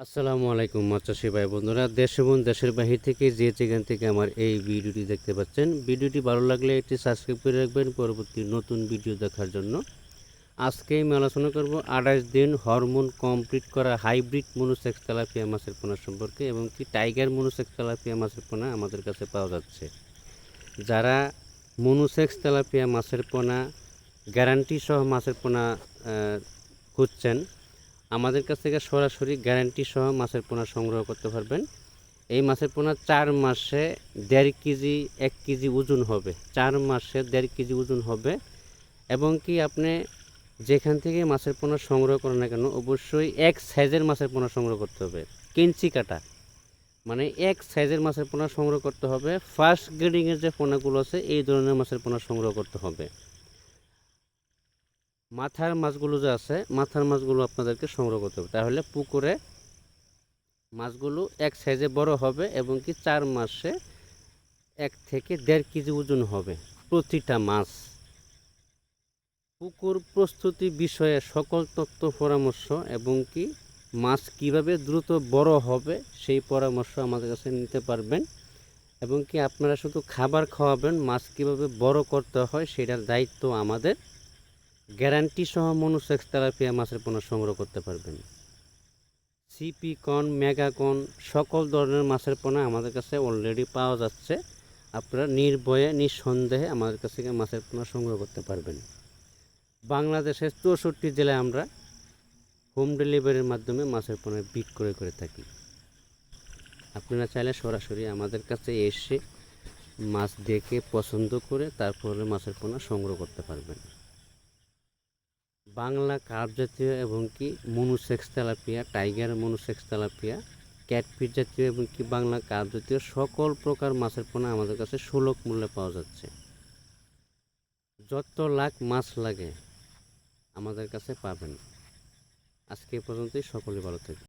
আসসালামু আলাইকুম মাছ চাষি ভাই বন্ধুরা, দেশ এবং দেশের বাহির থেকে যেখান থেকে আমার এই ভিডিওটি দেখতে পাচ্ছেন, ভিডিওটি ভালো লাগলে এটি সাবস্ক্রাইব করে রাখবেন পরবর্তী নতুন ভিডিও দেখার জন্য। আজকে আমি আলোচনা করব 28 দিন হরমোন কমপ্লিট করা হাইব্রিড মনোসেক্স তেলাপিয়া মাছের পোনা সম্পর্কে, এবং কি টাইগার মনোসেক্স তেলাপিয়া মাছের পোনা আমাদের কাছে পাওয়া যাচ্ছে। যারা মনোসেক্স তেলাপিয়া মাছের পোনা গ্যারান্টি সহ মাছের পোনা খুঁজছেন, আমাদের কাছ থেকে সরাসরি গ্যারান্টি সহ মাছের পোনা সংগ্রহ করতে পারবেন। এই মাছের পোনা 4 মাসে 1.5 কেজি 1 কেজি ওজন হবে, 4 মাসে 1.5 কেজি ওজন হবে। এবং কি আপনি যেখান থেকে মাছের পোনা সংগ্রহ করেন না কেন, অবশ্যই এক সাইজের মাছের পোনা সংগ্রহ করতে হবে। কেঞ্চি কাটা মানে এক সাইজের মাছের পোনা সংগ্রহ করতে হবে। ফার্স্ট গ্রেডিংয়ের যে পোনাগুলো আছে এই ধরনের মাছের পোনা সংগ্রহ করতে হবে। মাথার মাছগুলো যে আছে, মাথার মাছগুলো আপনাদেরকে সংগ্রহ করতে হবে, তাহলে পুকুরে মাছগুলো এক সাইজে বড় হবে এবং কি 4 মাসে 1 থেকে 1.5 কেজি ওজন হবে প্রতিটা মাছ। পুকুর প্রস্তুতি বিষয়ে সকল তথ্য পরামর্শ এবং কি মাছ কিভাবে দ্রুত বড় হবে সেই পরামর্শ আমাদের কাছে নিতে পারবেন। এবং কি আপনারা শুধু খাবার খাওয়াবেন, মাছ কিভাবে বড় করতে হয় সেটার দায়িত্ব আমাদের। গ্যারান্টি সহ মনোসেক্স তেলাপিয়া মাছের পোনা সংগ্রহ করতে পারবেন। সিপি কর্ন, মেগা কর্ন সকল ধরনের মাছের পোনা আমাদের কাছে অলরেডি পাওয়া যাচ্ছে। আপনারা নির্ভয়ে নিঃসন্দেহে আমাদের কাছ থেকে মাছের পোনা সংগ্রহ করতে পারবেন। বাংলাদেশের 64 জেলায় আমরা হোম ডেলিভারির মাধ্যমে মাছের পোনা বিক্রয় করে থাকি। আপনারা চাইলে সরাসরি আমাদের কাছে এসে মাছ দেখে পছন্দ করে তারপরে মাছের পোনা সংগ্রহ করতে পারবেন। বাংলা কার্প জাতীয় এবং কি monosex tilapia, tiger monosex tilapia, catfish জাতীয় এবং কি বাংলা কার্প জাতীয় সকল প্রকার মাছের পোনা আমাদের কাছে সুলভ মূল্যে পাওয়া যাচ্ছে। যত লাখ মাছ লাগে আমাদের কাছে পাবেন। আজকে এ পর্যন্তই, সকলে ভালো থাকবেন।